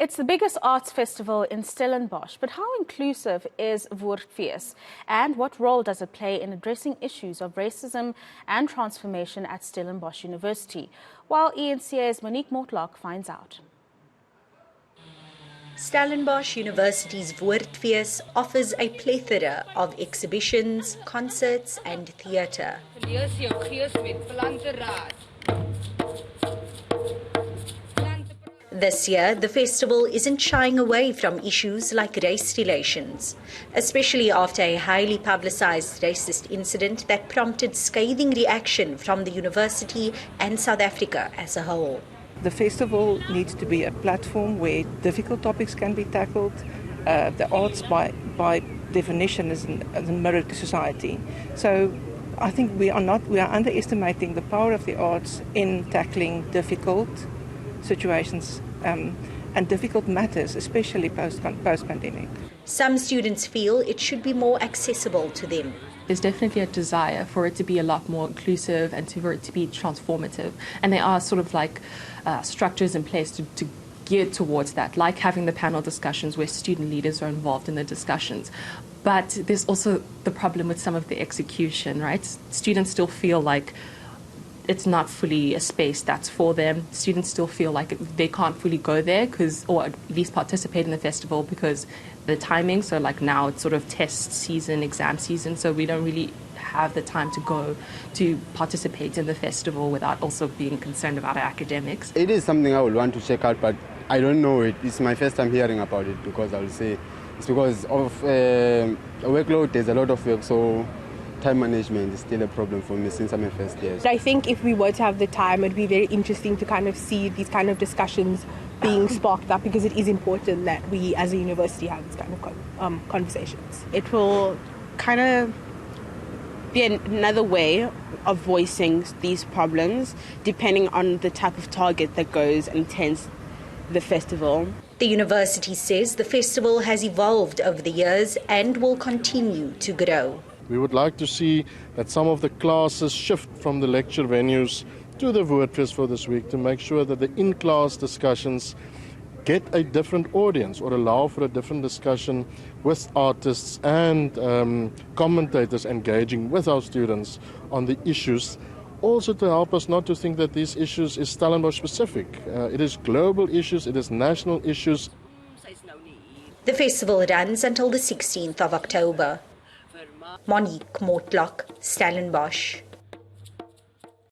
It's the biggest arts festival in Stellenbosch, but how inclusive is Woordfees? And what role does it play in addressing issues of racism and transformation at Stellenbosch University? Well, eNCA's Monique Mortlock finds out. Stellenbosch University's Woordfees offers a plethora of exhibitions, concerts and theatre. This year, the festival isn't shying away from issues like race relations, especially after a highly publicised racist incident that prompted scathing reaction from the university and South Africa as a whole. The festival needs to be a platform where difficult topics can be tackled. The arts, by definition, is a mirror to society. So I think we are underestimating the power of the arts in tackling difficult situations and difficult matters, especially post-pandemic. Some students feel it should be more accessible to them. There's definitely a desire for it to be a lot more inclusive and for it to be transformative. And there are sort of like structures in place to gear towards that, like having the panel discussions where student leaders are involved in the discussions. But there's also the problem with some of the execution, right? Students still feel like it's not fully a space that's for them. Students still feel like they can't fully go there or at least participate in the festival because the timing. So like now it's sort of test season, exam season. So we don't really have the time to go to participate in the festival without also being concerned about our academics. It is something I would want to check out, but I don't know it. It's my first time hearing about it because I will say it's because of workload. There's a lot of work, so time management is still a problem for me since I'm a first year. I think if we were to have the time, it'd be very interesting to kind of see these kind of discussions being sparked up because it is important that we as a university have this kind of conversations. It will kind of be another way of voicing these problems depending on the type of target that goes and attends the festival. The university says the festival has evolved over the years and will continue to grow. We would like to see that some of the classes shift from the lecture venues to the Woordfees for this week to make sure that the in-class discussions get a different audience or allow for a different discussion with artists and commentators engaging with our students on the issues. Also to help us not to think that these issues is Stellenbosch specific. It is global issues, it is national issues. The festival runs until the 16th of October. Monique Mortlock, Stellenbosch.